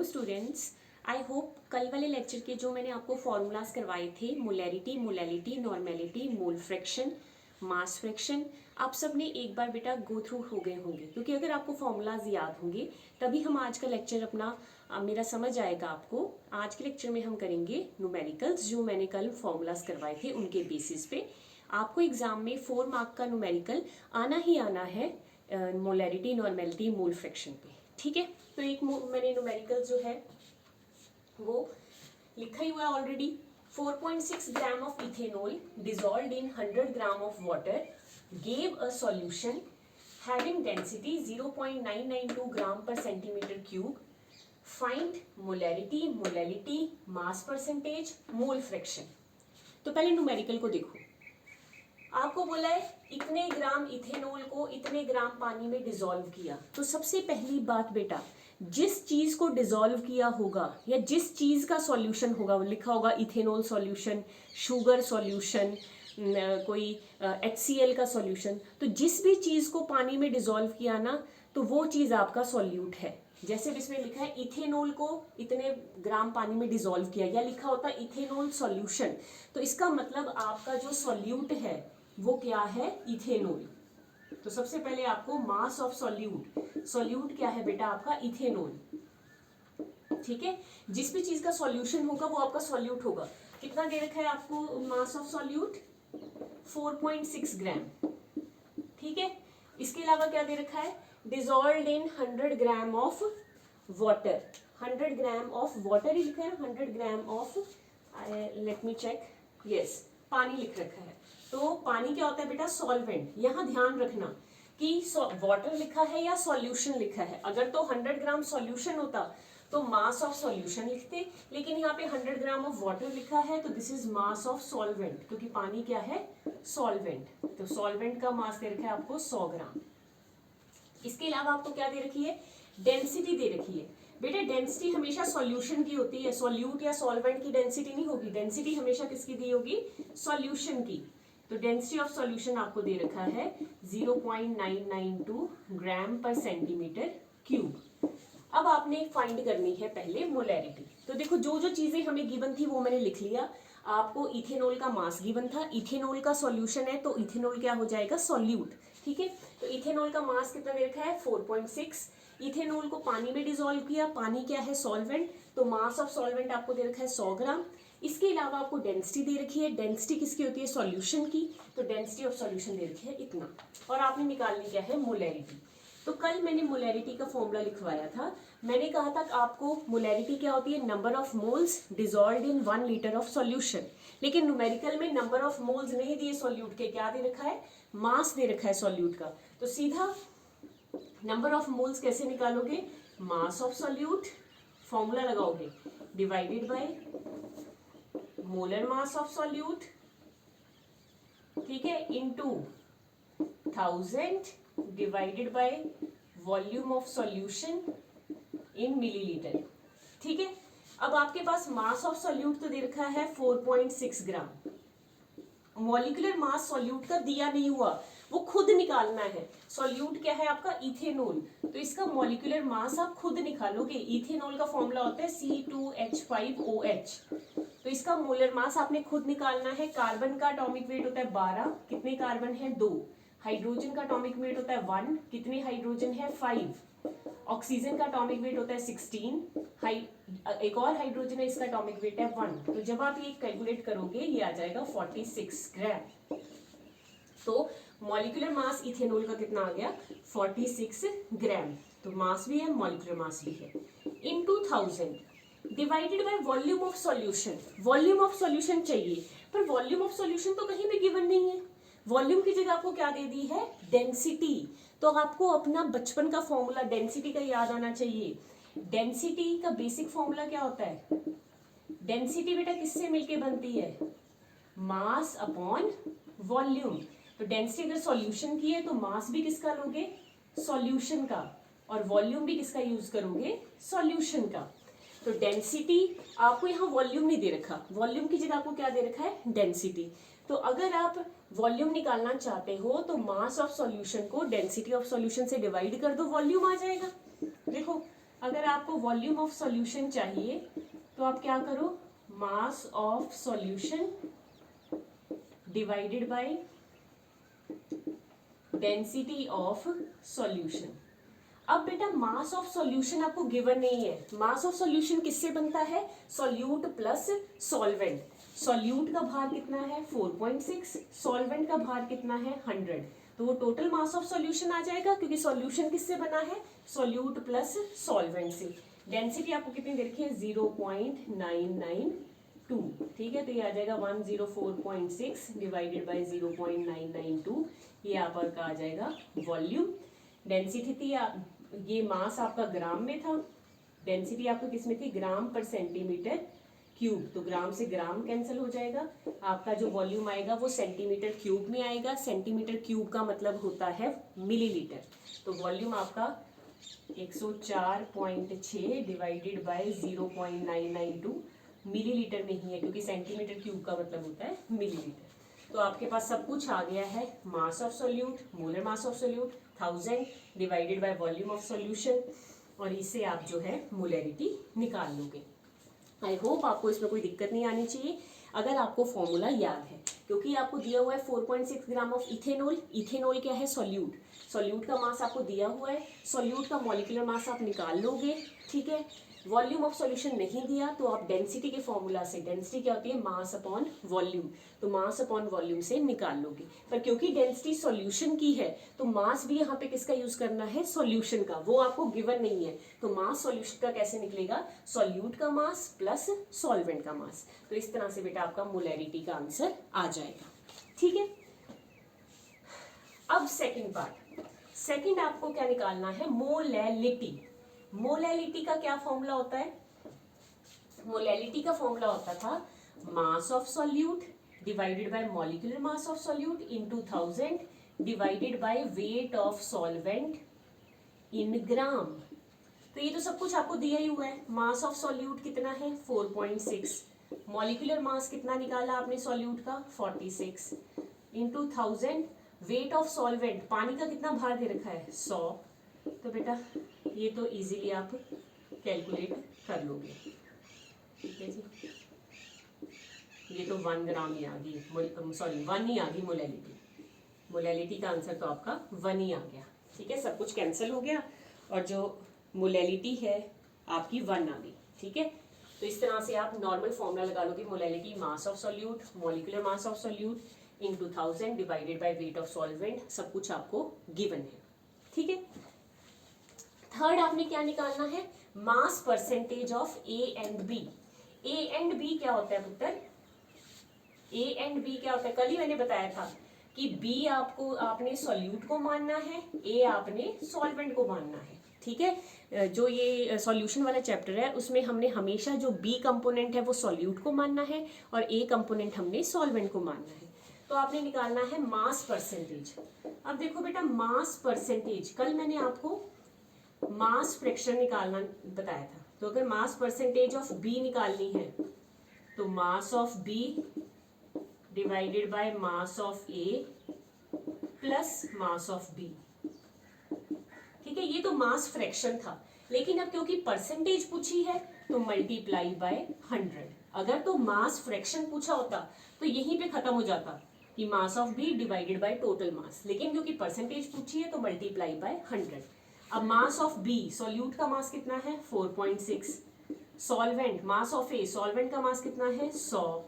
Students, I hope कल वाले lecture के जो मैंने आपको फॉर्मूलाज करवाए थे, molarity, molality, normality, mole fraction, mass fraction, आप सब ने एक बार बेटा गो थ्रू हो गए होंगे, क्योंकि अगर आपको फॉर्मूलाज याद होंगे तभी हम आज का लेक्चर अपना मेरा समझ आएगा आपको। आज के लेक्चर में हम करेंगे न्यूमेरिकल्स, जो मैंने कल फॉर्मूलाज करवाए थे उनके बेसिस पे। आपको एग्जाम में 4 मार्क का न्यूमेरिकल आना ही आना है मोलैरिटी, नॉर्मेलिटी, मोल फ्रैक्शन पे, ठीक है। तो एक मैंने न्यूमेरिकल जो है वो लिखा ही हुआ है already. 4.6 gram of ethanol dissolved in 100 gram of water gave a solution having density 0.992 ग्राम पर centimetre cube. Find molarity, molality, mass percentage, mole fraction. तो पहले न्यूमेरिकल को देखो। आपको बोला है इतने ग्राम इथेनॉल को इतने ग्राम पानी में डिसॉल्व किया। तो सबसे पहली बात बेटा, जिस चीज को डिसॉल्व किया होगा या जिस चीज का सॉल्यूशन होगा, वो लिखा होगा इथेनॉल सॉल्यूशन, शुगर सॉल्यूशन, कोई HCl का सॉल्यूशन, तो जिस भी चीज को पानी में डिसॉल्व किया ना, तो वो चीज आपका सॉल्यूट है। जैसे इसमें लिखा है इथेनॉल को इतने ग्राम पानी में डिसॉल्व किया, या लिखा होता है इथेनॉल सॉल्यूशन, तो इसका मतलब आपका जो सॉल्यूट है वो क्या है, इथेनॉल। तो सबसे पहले आपको मास ऑफ सॉल्यूट, सॉल्यूट क्या है बेटा आपका, इथेनॉल, ठीक है। जिस भी चीज का सॉल्यूशन होगा वो आपका सॉल्यूट होगा। कितना दे रखा है आपको मास ऑफ सॉल्यूट, 4.6 ग्राम, ठीक है। इसके अलावा क्या दे रखा है, dissolved in 100 gram of water, 100 gram of water ही लिखा है, 100 gram of, let me check, yes, पानी लिख रखा है। तो पानी क्या होता है बेटा, सॉल्वेंट। यहाँ ध्यान रखना कि वाटर लिखा है या सॉल्यूशन लिखा है। अगर तो 100 ग्राम सॉल्यूशन होता तो मास ऑफ सॉल्यूशन लिखते, लेकिन यहाँ पे 100 ग्राम ऑफ वाटर लिखा है, तो this is mass of solvent, क्योंकि पानी क्या है, सॉल्वेंट। तो सॉल्वेंट का मास दे रखा है आपको 100 ग्राम। इसके अलावा आपको क्या दे रखी है, डेंसिटी दे रखी है। बेटा डेंसिटी हमेशा सॉल्यूशन की होती है, सॉल्यूट या सॉल्वेंट की डेंसिटी नहीं होगी। डेंसिटी हमेशा किसकी दी होगी, सॉल्यूशन की। तो डेंसिटी ऑफ सॉल्यूशन आपको दे रखा है 0.992 ग्राम पर सेंटीमीटर क्यूब। अब आपने फाइंड करनी है पहले मोलैरिटी। तो देखो जो जो चीजें हमें गिवन थी वो मैंने लिख लिया। आपको इथेनॉल का मास गिवन था, इथेनॉल का सॉल्यूशन है, तो इथेनॉल क्या हो जाएगा, सॉल्यूट, ठीक है। तो इथेनॉल का मास कितना दे रखा है, 4.6। इथेनॉल को पानी में डिसॉल्व किया, पानी क्या है, सॉल्वेंट, तो मास ऑफ सॉल्वेंट आपको दे रखा है 100 ग्राम। इसके अलावा आपको डेंसिटी दे रखी है, डेंसिटी किसकी होती है, सॉल्यूशन की, तो डेंसिटी ऑफ सॉल्यूशन दे रखी है इतना। और आपने निकालनी क्या है, मोलैरिटी। तो कल मैंने मोलैरिटी का फॉर्मूला लिखवाया था। मैंने कहा था कि आपको मोलैरिटी क्या होती है, number of moles dissolved in 1 litre of solution. लेकिन न्यूमेरिकल में नंबर ऑफ मोल्स नहीं दिए सॉल्यूट के, क्या दे रखा है, मास दे रखा है सॉल्यूट का। तो सीधा नंबर ऑफ मोल्स कैसे निकालोगे, मास ऑफ सॉल्यूट, फॉर्मूला लगाओगे, divided by molar mass of solute, ठीक है, into 1000 divided by volume of solution in millilitre, ठीक है। अब आपके पास मास ऑफ सॉल्यूट तो दे रखा है 4.6 ग्राम। मॉलिक्यूलर मास सॉल्यूट का दिया नहीं हुआ, वो खुद निकालना है। सॉल्यूट क्या है आपका, इथेनॉल, तो इसका मॉलिक्यूलर मास आप खुद निकालोगे। इथेनॉल का फॉर्मूला होता है C2H5OH, तो इसका मोलर मास आपने खुद निकालना है। कार्बन का एटॉमिक वेट होता है 12, कितने कार्बन है, 2। हाइड्रोजन का एटॉमिक वेट होता है 1, कितने हाइड्रोजन है, 5। ऑक्सीजन का एटॉमिक वेट होता है 16, एक और हाइड्रोजन है, इसका एटॉमिक वेट है 1। तो जब आप ये कैलकुलेट करोगे ये आ जाएगा 46 ग्राम। तो मॉलिक्यूलर मास इथेनॉल का कितना आ गया, 46 ग्राम। तो मास भी है, मॉलिक्यूलर मास भी है, into 1000 divided by volume of solution. Volume of solution चाहिए, पर वॉल्यूम ऑफ सॉल्यूशन तो कहीं भी गिवन नहीं है। वॉल्यूम की जगह आपको क्या दे दी है, डेंसिटी। तो आपको अपना बचपन का फॉर्मूला डेंसिटी का याद आना चाहिए। डेंसिटी का बेसिक फॉर्मूला क्या होता है, डेंसिटी बेटा किससे मिलके बनती है, मास अपॉन वॉल्यूम। तो डेंसिटी अगर सॉल्यूशन की है तो मास भी किसका लोगे, सॉल्यूशन का, और वॉल्यूम भी किसका यूज करोगे, सॉल्यूशन का। तो डेंसिटी आपको यहाँ वॉल्यूम नहीं दे रखा, वॉल्यूम की जगह आपको क्या दे रखा है, डेंसिटी। तो अगर आप वॉल्यूम निकालना चाहते हो तो मास ऑफ सॉल्यूशन को डेंसिटी ऑफ सॉल्यूशन से डिवाइड कर दो, वॉल्यूम आ जाएगा। देखो अगर आपको वॉल्यूम ऑफ सॉल्यूशन चाहिए तो आप क्या करो, मास of solution divided by density of solution. अब बेटा मास ऑफ सॉल्यूशन आपको गिवन नहीं है। मास ऑफ सॉल्यूशन किससे बनता है, सॉल्यूट प्लस सॉल्वेंट। सॉल्यूट का भार कितना है 4.6, सॉल्वेंट का भार कितना है 100, तो वो टोटल मास ऑफ सॉल्यूशन आ जाएगा, क्योंकि सॉल्यूशन किससे बना है, सॉल्यूट प्लस सॉल्वेंट से। डेंसिटी आपको कितनी दे रखी है 0.992, ठीक है, तो ये आ जाएगा 104.6 डिवाइडेड बाय 0.992, ये आपका आ जाएगा वॉल्यूम। डेंसिटी थी ये मास आपका ग्राम में था, डेंसिटी आपको किस में थी, ग्राम पर सेंटीमीटर क्यूब, तो ग्राम से ग्राम कैंसिल हो जाएगा, आपका जो वॉल्यूम आएगा वो सेंटीमीटर क्यूब में आएगा। सेंटीमीटर क्यूब का मतलब होता है मिलीलीटर, तो वॉल्यूम आपका 104.6 डिवाइडेड बाय 0.992 मिलीलीटर में ही है, क्योंकि सेंटीमीटर क्यूब का मतलब होता है मिलीलीटर। तो आपके पास सब कुछ आ गया है, mass of solute, molar mass of solute 1000 divided by volume of solution, और इससे आप जो है मोलैरिटी निकाल लोगे। आई होप आपको इसमें कोई दिक्कत नहीं आनी चाहिए अगर आपको फॉर्मूला याद है, क्योंकि आपको दिया हुआ है 4.6 ग्राम ऑफ इथेनॉल। इथेनॉल क्या है, सॉल्यूट, सॉल्यूट का मास आपको दिया हुआ है, सॉल्यूट का मॉलिक्यूलर मास आप निकाल लोगे, ठीक है। वॉल्यूम ऑफ सॉल्यूशन नहीं दिया तो आप डेंसिटी के फॉर्मूला से, डेंसिटी क्या होती है, मास अपॉन वॉल्यूम, तो मास अपॉन वॉल्यूम से निकाल लोगे। पर क्योंकि डेंसिटी सॉल्यूशन की है तो मास भी यहाँ पे किसका यूज करना है, सॉल्यूशन का, वो आपको गिवन नहीं है, तो मास सॉल्यूशन का कैसे निकलेगा, सॉल्यूट का मास प्लस सॉल्वेंट का मास। तो इस तरह से बेटा आपका मोलैरिटी का आंसर आ जाएगा, ठीक है। अब सेकंड पार्ट, सेकंड आपको क्या निकालना है, मोलैलिटी। मोलैलिटी का क्या फॉर्मूला होता है, मोलैलिटी का फॉर्मूला होता था mass of solute divided by molecular mass of solute into 1000 divided by weight of solvent in gram. तो ये तो सब कुछ आपको दिया ही हुआ है, मास ऑफ सॉल्यूट कितना है 4.6, मॉलिक्यूलर मास कितना निकाला आपने सॉल्यूट का 46, इनटू 1000 वेट ऑफ सॉल्वेंट, पानी का कितना भार दे रखा है 100, तो बेटा ये तो इजीली आप कैलकुलेट कर लोगे, ठीक है जी। ये तो 1 ग्राम ही आ गई, सॉरी 1 ही आ गई मोलैलिटी, मोलैलिटी का आंसर तो आपका 1 ही आ गया, ठीक है, सब कुछ कैंसिल हो गया और जो मोलैलिटी है आपकी 1 आ गई, ठीक है। तो इस तरह से आप नॉर्मल फॉर्मूला लगा लोगे, molality mass of solute molecular mass of solute into 1000 divided by weight of solvent, सब कुछ आपको गिवन है, ठीक है। थर्ड आपने क्या निकालना है, mass percentage of A and B. A and B क्या होता है पुत्र, ए एंड बी क्या होता है, कल ही मैंने बताया था कि बी आपको, आपने सॉल्यूट को मानना है, ए आपने सॉल्वेंट को मानना है, ठीक है। जो ये सॉल्यूशन वाला चैप्टर है उसमें हमने हमेशा जो बी कंपोनेंट है वो सॉल्यूट को मानना है और ए कंपोनेंट हमने सॉल्वेंट को मानना है। तो आपने निकालना है मास परसेंटेज। अब देखो बेटा मास परसेंटेज, कल मैंने आपको मास फ्रैक्शन निकालना बताया था, तो अगर मास परसेंटेज ऑफ बी निकालनी है तो mass of B divided by mass of A plus mass of B, ठीक है। ये तो मास फ्रैक्शन था, लेकिन अब क्योंकि परसेंटेज पूछी है तो मल्टीप्लाई बाय 100। अगर तो मास फ्रैक्शन पूछा होता तो यहीं पे खत्म हो जाता कि mass of B divided by total mass, लेकिन क्योंकि परसेंटेज पूछी है तो मल्टीप्लाई बाय 100। अब मास ऑफ बी, सॉल्यूट का मास कितना है 4.6, solvent mass of A, solvent का मास कितना है 100,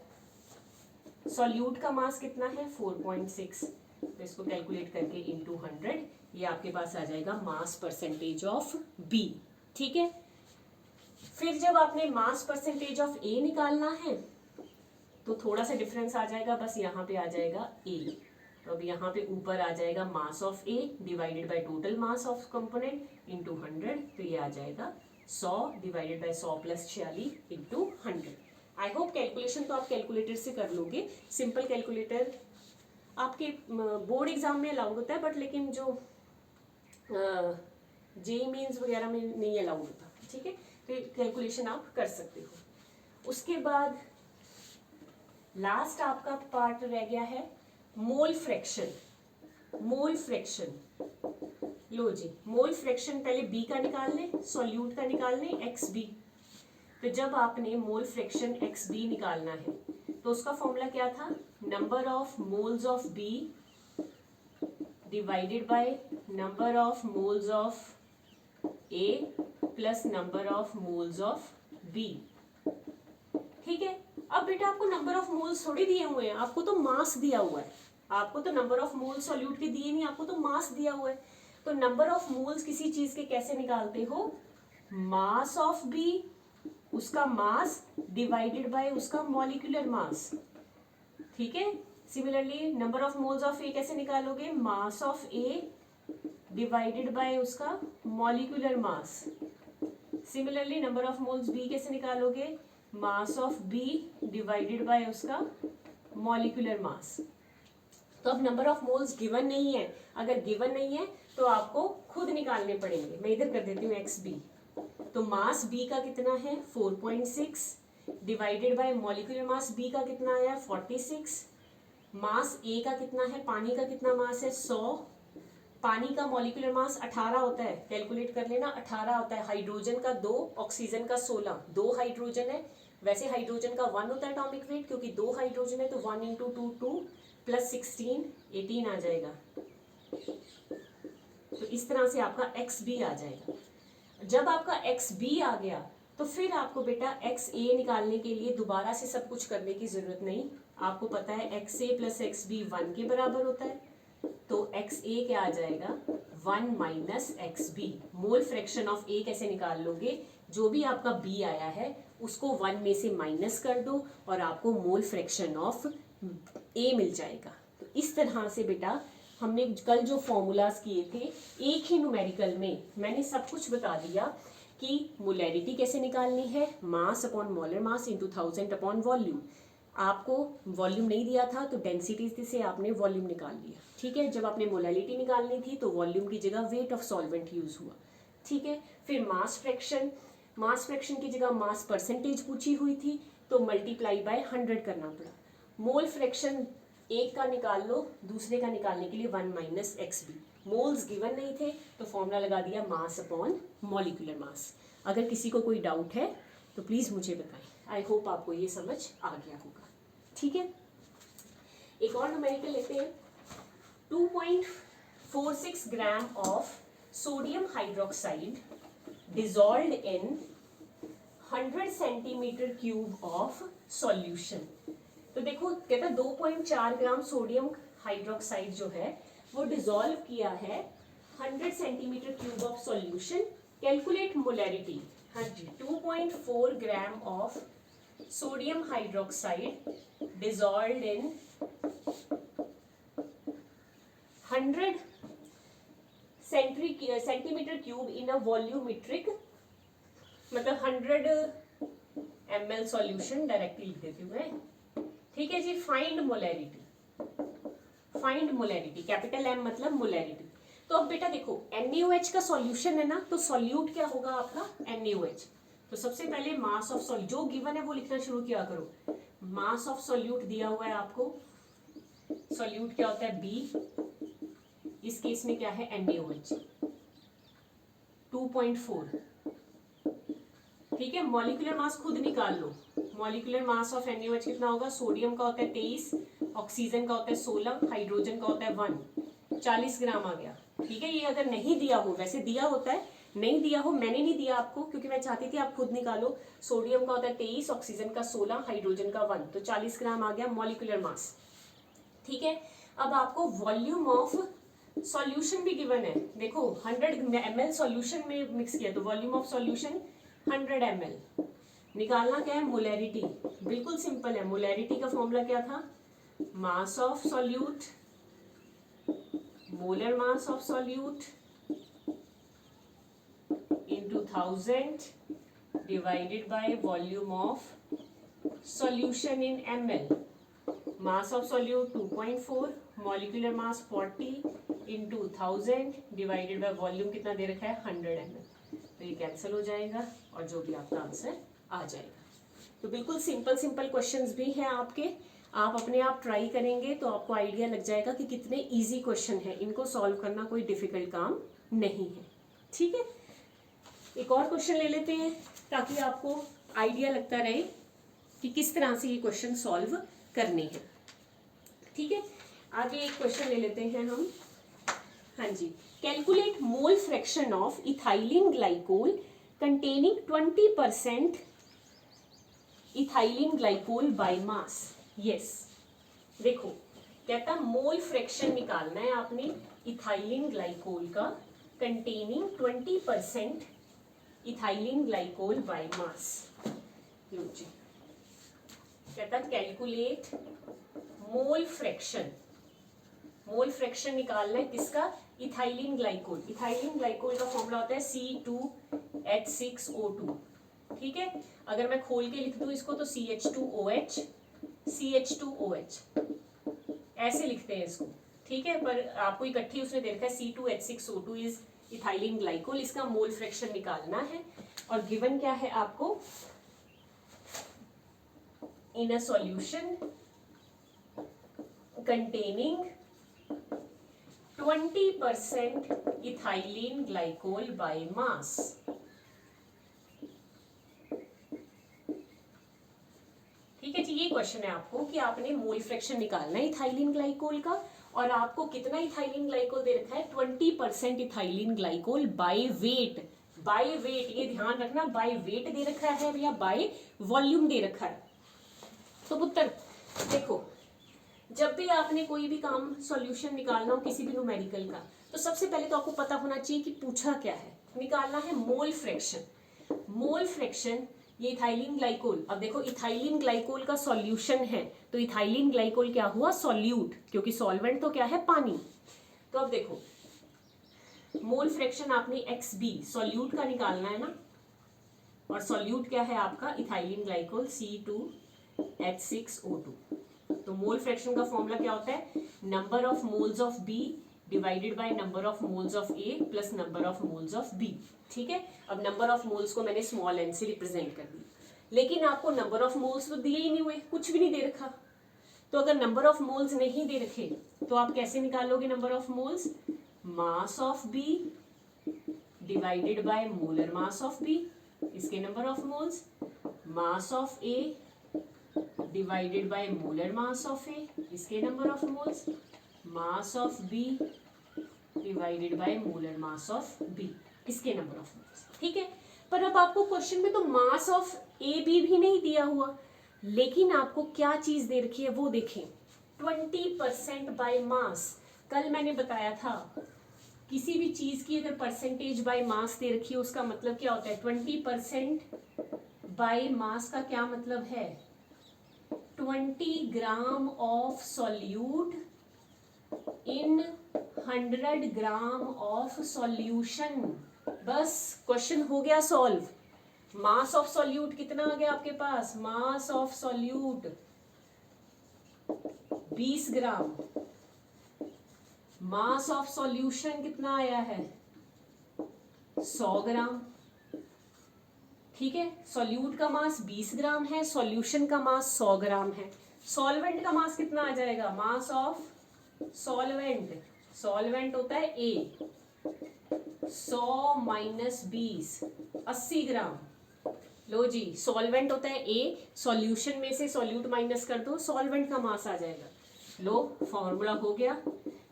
सॉल्यूट का मास कितना है 4.6, तो इसको कैलकुलेट करके इनटू 100 ये आपके पास आ जाएगा मास परसेंटेज ऑफ बी, ठीक है। फिर जब आपने मास परसेंटेज ऑफ ए निकालना है तो थोड़ा सा डिफरेंस आ जाएगा, बस यहाँ पे आ जाएगा ए, तो अब यहाँ पे ऊपर आ जाएगा मास of A divided by total mass of component into 100, तो ये आ जाएगा 100 divided by 100 plus 46 into 100। I hope calculation तो आप कैलकुलेटर से कर लोगे, सिंपल कैलकुलेटर आपके बोर्ड एग्जाम में अलाउड होता है, बट लेकिन जो जेई मीन्स वगैरह में नहीं अलाउड होता, ठीक है, तो कैलकुलेशन आप कर सकते हो। उसके बाद लास्ट आपका पार्ट रह गया है मोल फ्रैक्शन। मोल फ्रैक्शन, लो जी, मोल फ्रैक्शन पहले बी का निकाल लें, सॉल्यूट का निकाल लें एक्स बी। तो जब आपने मोल फ्रैक्शन एक्स बी निकालना है तो उसका फॉर्मूला क्या था, number of moles of B divided by number of moles of A plus number of moles of B. ठीक है, अब बेटा आपको नंबर ऑफ मोल्स थोड़ी दिए हुए हैं, आपको तो मास दिया हुआ है। आपको तो नंबर ऑफ मोल्स सॉल्यूट के दिए नहीं, आपको तो मास दिया हुआ है। तो नंबर ऑफ मोल्स किसी चीज के कैसे निकालते हो, मास ऑफ बी, उसका मास डिवाइडेड बाय उसका मॉलिक्यूलर मास। ठीक है, similarly number of moles of A कैसे निकालोगे, mass of A divided by उसका molecular mass. Similarly number of moles B कैसे निकालोगे, mass of B divided by उसका मॉलिक्यूलर मास। तो अब नंबर ऑफ मोल्स गिवन नहीं है, अगर गिवन नहीं है तो आपको खुद निकालने पड़ेंगे। मैं इधर कर देती हूँ एक्स बी। तो मास बी का कितना है 4.6 divided by molecular mass B का कितना आया 46। मास ए का कितना है, पानी का कितना मास है 100। पानी का मॉलिक्यूलर मास 18 होता है, कैलकुलेट कर लेना 18 होता है। हाइड्रोजन का 2, ऑक्सीजन का 16, 2 हाइड्रोजन है। वैसे हाइड्रोजन का 1 होता है एटॉमिक वेट, क्योंकि 2 हाइड्रोजन है तो 1 इंटू 2 2 प्लस 16 18 आ जाएगा। तो इस तरह से आपका एक्स बी आ जाएगा। जब आपका एक्स बी आ गया तो फिर आपको बेटा एक्स ए निकालने के लिए दोबारा से सब कुछ करने की जरूरत नहीं। आपको पता है एक्स ए प्लस एक्स बी 1 के बराबर होता है। तो एक्स ए क्या आ जाएगा 1 minus x B. Mole fraction of A कैसे निकाल लोगे, जो भी आपका बी आया है उसको 1 में से माइनस कर दो और आपको मोल फ्रैक्शन ऑफ ए मिल जाएगा। तो इस तरह से बेटा हमने कल जो फॉर्मूलाज किए थे एक ही न्यूमेरिकल में मैंने सब कुछ बता दिया कि मोलैरिटी कैसे निकालनी है, mass upon molar mass into 1000 upon volume. आपको वॉल्यूम नहीं दिया था तो डेंसिटी से आपने वॉल्यूम निकाल लिया। ठीक है, जब आपने मोलैरिटी निकालनी थी तो वॉल्यूम की जगह वेट ऑफ सॉल्वेंट यूज हुआ। ठीक है, फिर मास फ्रैक्शन की जगह मास परसेंटेज पूछी हुई थी तो मल्टीप्लाई बाय 100 करना पड़ा। मोल फ्रैक्शन एक का निकाल लो, दूसरे का निकालने के लिए 1 minus x B. Moles given नहीं थे तो फॉर्मूला लगा दिया मास अपॉन मॉलिक्यूलर मास। अगर किसी को कोई डाउट है तो प्लीज़ मुझे बताएं। आई होप आपको ये समझ आ गया होगा। ठीक है, एक और न्यूमेरिकल लेते हैं। 2.46 gram of sodium hydroxide dissolved in 100 centimetre cube of solution. तो देखो कहता है 2.4 ग्राम सोडियम हाइड्रोक्साइड जो है वो डिसॉल्व किया है 100 centimetre cube of solution. Calculate molarity. हाँ जी, 2.4 gram of sodium hydroxide dissolved in 100 centimetre cube in a volumetric, मतलब 100 ml सॉल्यूशन। डायरेक्टली लिख देती हूँ मैं। ठीक है जी, फाइंड मोलैरिटी कैपिटल एम मतलब मोलैरिटी। तो अब बेटा देखो NaOH का सॉल्यूशन है ना, तो सॉल्यूट क्या होगा आपका NaOH। तो सबसे पहले मास ऑफ सॉल्यूट जो गिवन है वो लिखना शुरू किया करो। मास ऑफ सॉल्यूट दिया हुआ है आपको, सॉल्यूट क्या होता है B, इस केस में क्या है NaOH 2.4। ठीक है, मॉलिक्यूलर मास खुद निकाल लो। मॉलिक्यूलर मास ऑफ NaOH कितना होगा, सोडियम का होता है 23, ऑक्सीजन का होता है 16, हाइड्रोजन का होता है 1, 40 ग्राम आ गया। ठीक है, ये अगर नहीं दिया हो, वैसे दिया होता है, नहीं दिया हो, मैंने नहीं दिया आपको क्योंकि मैं चाहती थी आप खुद निकालो। सोडियम का होता है 23, ऑक्सीजन का 16, हाइड्रोजन का 1, तो 40 ग्राम आ गया मॉलिक्यूलर मास। ठीक है, अब आपको वॉल्यूम ऑफ सॉल्यूशन भी गिवन है। देखो 100 ml सॉल्यूशन में मिक्स किया तो वॉल्यूम ऑफ सॉल्यूशन 100 ml। निकालना क्या है मोलैरिटी, बिल्कुल सिंपल है। मोलैरिटी का फॉर्मूला क्या था, mass of solute, molar mass of solute into 1000 divided by volume of solution in ml। Mass of solute 2.4, molecular mass 40 into 1000 divided by volume कितना दे रखा है 100 ml। तो ये कैंसिल हो जाएगा और जो भी आपका आंसर आ जाएगा। तो बिल्कुल सिंपल क्वेश्चंस भी हैं आपके, आप अपने आप ट्राई करेंगे तो आपको आइडिया लग जाएगा कि कितने इजी क्वेश्चन हैं। इनको सॉल्व करना कोई डिफिकल्ट काम नहीं है। ठीक है, एक और क्वेश्चन ले लेते हैं ताकि आपको आइडिया लगता रहे कि किस तरह से ये क्वेश्चन सॉल्व करने हैं। ठीक है, आगे एक क्वेश्चन ले लेते हैं हम। हाँ जी, calculate mole fraction of ethylene glycol containing 20% ethylene glycol by mass. Yes, देखो कहता मोल फ्रैक्शन निकालना है आपने इथाइलिन ग्लाइकोल का containing 20% ethylene glycol by mass. लो जी, कहता calculate mole fraction. Mole fraction निकालना है किसका? Ethylene glycol. इथाइलिन ग्लाइकोल का फॉर्मूला होता है C2H6O2। ठीक है, अगर मैं खोल के लिख दूं इसको तो CH2OH CH2OH ऐसे लिखते हैं इसको। ठीक है, पर आपको इकट्ठी उसने दे रखा है C2H6O2 इज इथाइलिन ग्लाइकोल। इसका मोल फ्रैक्शन निकालना है और गिवन क्या है आपको? In a solution containing 20% ethylene glycol by mass. ठीक है जी, ये क्वेश्चन है आपको कि आपने मोल फ्रैक्शन निकालना है इथाइलिन ग्लाइकोल का और आपको कितना इथाइलिन ग्लाइकोल दे रखा है? 20% ethylene glycol by weight. By weight, ये ध्यान रखना, बाय वेट दे रखा है या बाय वॉल्यूम दे रखा है। तो पुत्र देखो, जब भी आपने कोई भी काम सॉल्यूशन निकालना हो किसी भी न्यूमेरिकल का, तो सबसे पहले तो आपको पता होना चाहिए कि पूछा क्या है। निकालना है मोल फ्रैक्शन। मोल फ्रैक्शन ये इथाइलिन ग्लाइकोल। अब देखो इथाइलिन ग्लाइकोल का सॉल्यूशन है तो इथाइलिन ग्लाइकोल क्या हुआ? सॉल्यूट, क्योंकि सॉल्वेंट तो क्या है? पानी। तो अब देखो मोल फ्रैक्शन आपने XB सॉल्यूट का निकालना है ना, और सॉल्यूट क्या है आपका? Ethylene glycol C2H6O2। तो मोल फ्रैक्शन का फॉर्मूला क्या होता है? Number of moles of B divided by number of moles of A plus number of moles of B। ठीक है, अब नंबर ऑफ मोल्स को मैंने स्मॉल n से रिप्रेजेंट कर दी, लेकिन आपको नंबर ऑफ मोल्स तो दिए ही नहीं हुए, कुछ भी नहीं दे रखा। तो अगर नंबर ऑफ मोल्स नहीं दे रखे तो आप कैसे निकालोगे number of moles? Mass of B divided by molar mass of B, इसके number of moles, mass of A divided by molar mass of A, इसके number of moles, mass of B divided by molar mass of B, इसके number of moles. ठीक है, पर अब आपको question में तो मास ऑफ AB भी नहीं दिया हुआ, लेकिन आपको क्या चीज दे रखी है वो देखें, 20% बाय मास। कल मैंने बताया था किसी भी चीज की अगर परसेंटेज बाय मास दे रखी है उसका मतलब क्या होता है? 20% बाय मास का क्या मतलब है? 20 gram of solute in 100 gram of solution. बस क्वेश्चन हो गया सॉल्व। मास ऑफ सॉल्यूट कितना आ गया आपके पास? Mass of solute 20 gram. Mass of solution कितना आया है? 100 ग्राम। ठीक है, सॉल्यूट का मास 20 ग्राम है, सॉल्यूशन का मास 100 ग्राम है। सॉल्वेंट का मास कितना आ जाएगा? मास ऑफ सॉल्वेंट, सॉल्वेंट होता है A, 100 माइनस 20 80 ग्राम। लो जी, सॉल्वेंट होता है A, सॉल्यूशन में से सॉल्यूट माइनस कर दो, सॉल्वेंट का मास आ जाएगा। लो फॉर्मूला हो गया।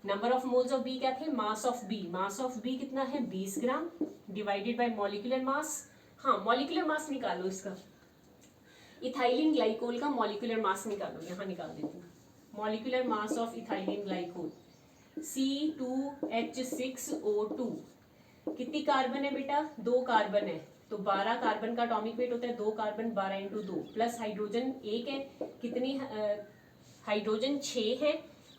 Number of moles of B क्या थे? Mass of B, mass of B कितना है? 20 ग्राम डिवाइडेड बाय मॉलिक्यूलर मास। हाँ, मॉलिक्यूलर मास निकालो इसका, इथाइलिन ग्लाइकोल का मॉलिक्यूलर मास निकालो, यहाँ निकाल देती हूँ। Molecular mass of ethylene glycol C2H6O2। कितनी कार्बन है बेटा? 2 कार्बन है, तो 12 कार्बन का एटॉमिक वेट होता है, 2 कार्बन 12 इंटू 2 प्लस हाइड्रोजन 1 है, कितनी हाइड्रोजन 6 है,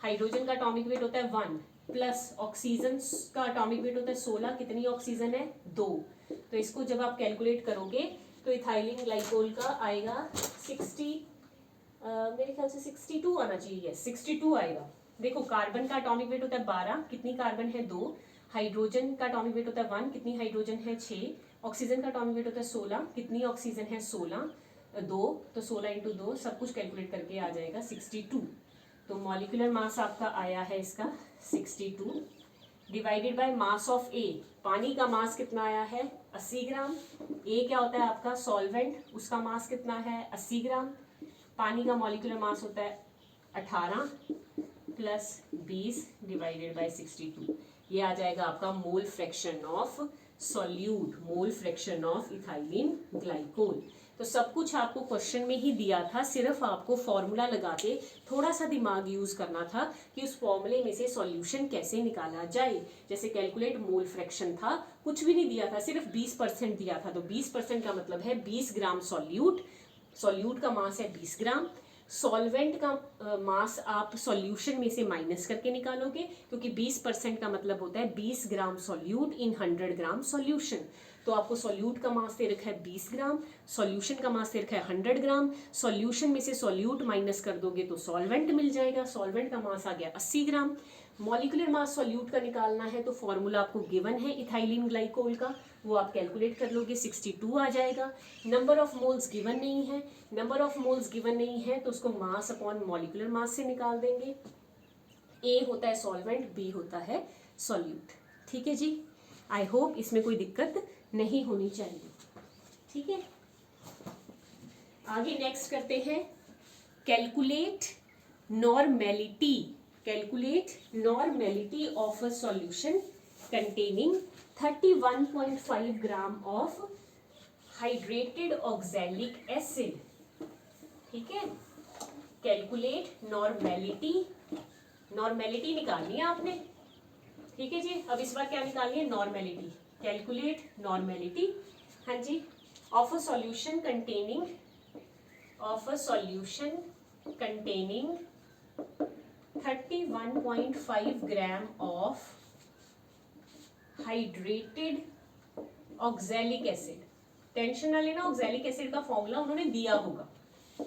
हाइड्रोजन का एटॉमिक वेट होता है 1 प्लस ऑक्सीजन का एटॉमिक वेट होता है 16, कितनी ऑक्सीजन है? 2। तो इसको जब आप कैलकुलेट करोगे तो इथाइलिन ग्लाइकोल का आएगा 60, मेरे ख्याल से 62 आना चाहिए, 62 आएगा। देखो कार्बन का एटॉमिक वेट होता है 12, कितनी कार्बन है? 2, हाइड्रोजन का एटॉमिक वेट होता है 1, कितनी हाइड्रोजन है? 6, ऑक्सीजन का एटॉमिक वेट होता है 16, कितनी ऑक्सीजन है? 16, 2, तो 16 इंटू 2 सब कुछ कैलकुलेट करके आ जाएगा 62। तो मॉलिक्यूलर मास आपका आया है इसका 62 डिवाइडेड बाय मास ऑफ ए, पानी का मास कितना आया है 80 ग्राम, ए क्या होता है आपका सॉल्वेंट, उसका मास कितना है 80 ग्राम, पानी का मॉलिक्यूलर मास होता है 18 प्लस 20 डिवाइडेड बाय 62, ये आ जाएगा आपका मोल fraction of solute, mole fraction of ethylene glycol. तो सब कुछ आपको क्वेश्चन में ही दिया था, सिर्फ आपको फॉर्मूला लगा के थोड़ा सा दिमाग यूज करना था कि उस फॉर्मूले में से सॉल्यूशन कैसे निकाला जाए। जैसे कैलकुलेट मोल फ्रैक्शन था, कुछ भी नहीं दिया था, सिर्फ 20% दिया था, तो 20% का मतलब है 20 ग्राम सॉल्यूट, सॉल्यूट का मास है 20 ग्राम, सॉल्वेंट का मास आप सॉल्यूशन में से माइनस करके निकालोगे, क्योंकि 20% का मतलब होता है 20 ग्राम सॉल्यूट इन 100 ग्राम सॉल्यूशन। तो आपको सॉल्यूट का मास दे रखा है 20 ग्राम, सॉल्यूशन का मास दे रखा है 100 ग्राम, सॉल्यूशन में से सॉल्यूट माइनस कर दोगे तो सॉल्वेंट मिल जाएगा, सॉल्वेंट का मास आ गया 80 ग्राम। मॉलिक्यूलर मास सॉल्यूट का निकालना है तो फॉर्मूला आपको गिवन है इथाइलिन ग्लाइकोल का, वो आप कैलकुलेट कर लोगे, 62 आ जाएगा। नंबर ऑफ मोल्स गिवन नहीं है, नंबर ऑफ मोल्स गिवन नहीं है तो उसको मास अपॉन मॉलिक्यूलर मास से निकाल देंगे। ए होता है सॉल्वेंट, बी होता है सॉल्यूट। ठीक है जी, आई होप इसमें कोई दिक्कत नहीं होनी चाहिए। ठीक है, आगे नेक्स्ट करते हैं calculate normality, calculate normality of a solution containing 31.5 gram of hydrated oxalic acid. ठीक है, कैलकुलेट नॉर्मेलिटी, नॉर्मेलिटी निकालनी है आपने। ठीक है जी, अब इस बार क्या निकालनी है नॉर्मेलिटी, कैलकुलेट नॉर्मेलिटी, हाँ जी, of a solution containing, of a solution containing 31.5 gram of hydrated oxalic acid. Tension ना लेना, ऑक्सैलिक एसिड का फॉर्मूला उन्होंने दिया होगा।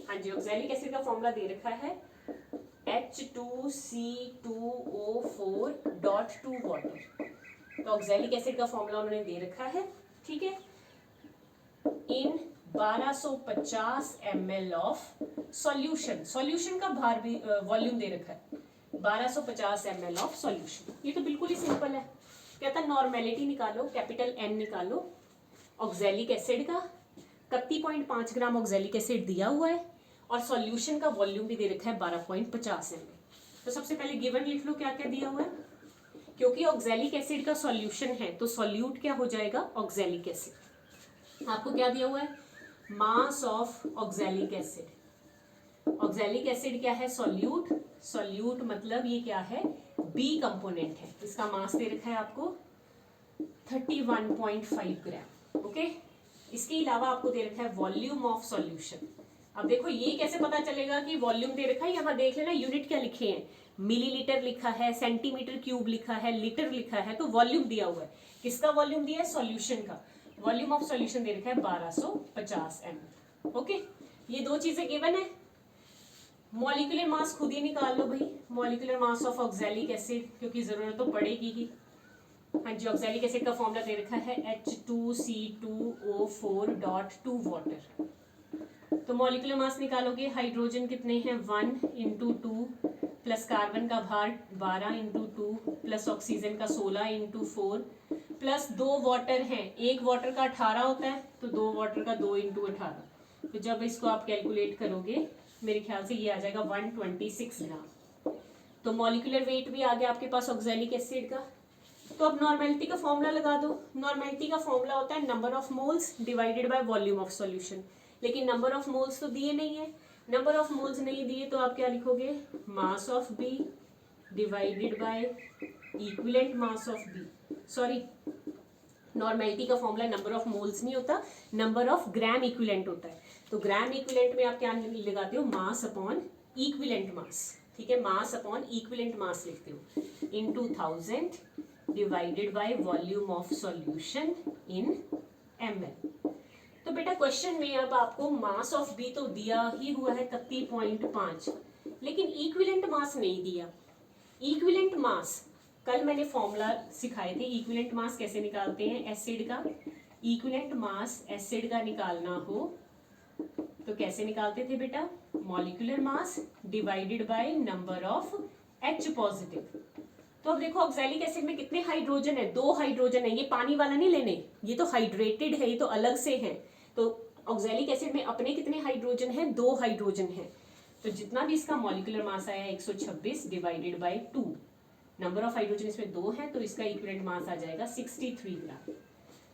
हाँ जी, ऑक्सैलिक एसिड का फॉर्मूला दे रखा है H2CO4.2 वाटर, तो ऑक्सैलिक एसिड का फॉर्मूला उन्होंने दे रखा है। ठीक है, इन 1250 ml ऑफ सॉल्यूशन, सॉल्यूशन का भार भी वॉल्यूम दे रखा है 1250 ml ऑफ सॉल्यूशन। ये तो बिल्कुल ही सिंपल है, कहता है नॉर्मेलिटी निकालो, कैपिटल N निकालो ऑक्सैलिक एसिड का, 31.5 ग्राम ऑक्सैलिक एसिड दिया हुआ है और सॉल्यूशन का वॉल्यूम भी दे रखा है 12.50 ml। तो सबसे पहले गिवन लिख लो क्या क्या दिया हुआ है, क्योंकि ऑक्सैलिक एसिड का सॉल्यूशन है तो सॉल्यूट क्या हो जाएगा ऑक्सैलिक एसिड। आपको क्या दिया हुआ है mass of oxalic acid, oxalic acid क्या है सॉल्यूट, सॉल्यूट मतलब ये क्या है बी कंपोनेंट है, इसका मास दे रखा है आपको 31.5 ग्राम। ओके, इसके अलावा आपको दे रखा है वॉल्यूम ऑफ सॉल्यूशन। अब देखो ये कैसे पता चलेगा कि वॉल्यूम दे रखा है, यहाँ देख लेना यूनिट क्या लिखे हैं, मिलीलीटर लिखा है, सेंटीमीटर क्यूब लिखा है, लीटर लिखा है, तो वॉल्यूम दिया हुआ है। किसका वॉल्यूम दिया है सॉल्यूशन का, वॉल्यूम ऑफ सॉल्यूशन दे रखा है 1250 ml। ओके, ये दो चीजें गिवन है। मॉलिक्यूलर मास खुद ही निकाल लो भाई, molecular mass of oxalic acid, क्योंकि जरूरत तो पड़ेगी ही। हाँ जी, ऑक्सैलिक एसिड का फॉर्मूला दे रखा है H2C2O4.2 वाटर। तो मॉलिक्यूलर मास निकालोगे, हाइड्रोजन कितने हैं 1 × 2 प्लस कार्बन का भार 12 × 2 प्लस ऑक्सीजन का 16 × 4 प्लस 2 वाटर हैं, एक वाटर का 18 होता है तो 2 वाटर का 2 × 18। तो जब इसको आप कैलकुलेट करोगे मेरे ख्याल से ये आ जाएगा 126 ग्राम। तो मॉलिक्यूलर वेट भी आ गया आपके पास ऑक्सैलिक एसिड का। तो अब नॉर्मेलिटी का फॉर्मूला लगा दो, नॉर्मेलिटी का फॉर्मूला होता है number of moles divided by volume of solution, लेकिन नंबर ऑफ मोल्स तो दिए नहीं है, नंबर ऑफ मोल्स नहीं दिए तो आप क्या लिखोगे mass of B divided by equivalent mass of B. Sorry, normality का फॉर्मूला नंबर ऑफ मोल्स नहीं होता, नंबर ऑफ ग्राम इक्विवेलेंट होता है। तो ग्राम इक्विवेलेंट में आप क्या लगाते हो मास अपॉन इक्विवेलेंट मास। ठीक है, मास अपॉन इक्विवेलेंट मास लिखते हो इन 2000 divided by volume of solution in ml। तो बेटा क्वेश्चन में अब आपको मास ऑफ बी तो दिया ही हुआ है 31.5, लेकिन इक्विवेलेंट मास नहीं दिया। इक्विवेलेंट मास कल मैंने फॉर्मूला सिखाए थे, इक्विवेलेंट मास कैसे निकालते हैं एसिड का, इक्विवेलेंट मास एसिड का निकालना हो तो कैसे निकालते थे बेटा, molecular mass divided by number of H positive. तो अब देखो ऑक्सैलिक एसिड में कितने हाइड्रोजन है, 2 हाइड्रोजन है। ये पानी वाला नहीं लेने, ये तो हाइड्रेटेड है, ये तो अलग से है। तो ऑक्सैलिक एसिड में अपने कितने हाइड्रोजन है, 2 हाइड्रोजन है। तो जितना भी इसका मॉलिक्यूलर मास आया 126 divided by 2, number of hydrogen इसमें 2 है, तो इसका इक्विवेलेंट मास आ जाएगा 63 ग्राम।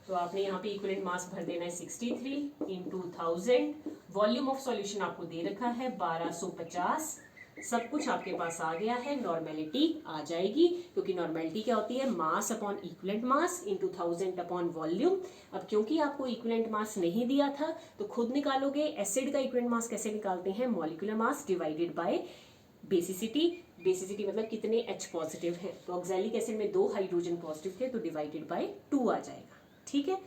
तो आपने यहाँ पे इक्विवेलेंट मास भर देना है 63 इंटू 1000। वॉल्यूम ऑफ सॉल्यूशन आपको दे रखा है 1250। सब कुछ आपके पास आ गया है, नॉर्मेलिटी आ जाएगी, क्योंकि नॉर्मेलिटी क्या होती है, mass upon equivalent mass into 1000 upon volume. अब क्योंकि आपको इक्विवेलेंट मास नहीं दिया था तो खुद निकालोगे। एसिड का इक्विवेलेंट मास कैसे निकालते हैं, molecular mass divided bye basicity. Basicity मतलब कितने H पॉजिटिव है। तो ऑक्सैलिक एसिड में 2 हाइड्रोजन पॉजिटिव थे, तो डिवाइडेड बाय 2 आ जाएगा। ठीक है,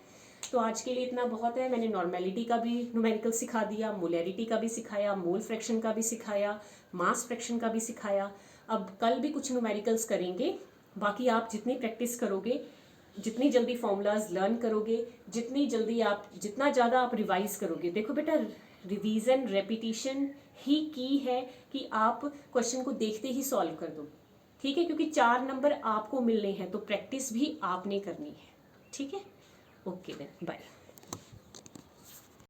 तो आज के लिए इतना बहुत है। मैंने नॉर्मेलिटी का भी न्यूमेरिकल सिखा दिया, मोलैरिटी का भी सिखाया, मोल फ्रैक्शन का भी सिखाया, मास फ्रैक्शन का भी सिखाया। अब कल भी कुछ न्यूमेरिकल्स करेंगे। बाकी आप जितनी प्रैक्टिस करोगे, जितनी जल्दी फॉर्मूलाज लर्न करोगे, जितना ज़्यादा आप रिवाइज करोगे। देखो बेटा, रिवीजन रेपिटिशन ही की है कि आप क्वेश्चन को देखते ही सॉल्व कर दो। ठीक है, क्योंकि 4 नंबर आपको मिलने हैं, तो प्रैक्टिस भी आपने करनी है। ठीक है, ओके देन, बाय।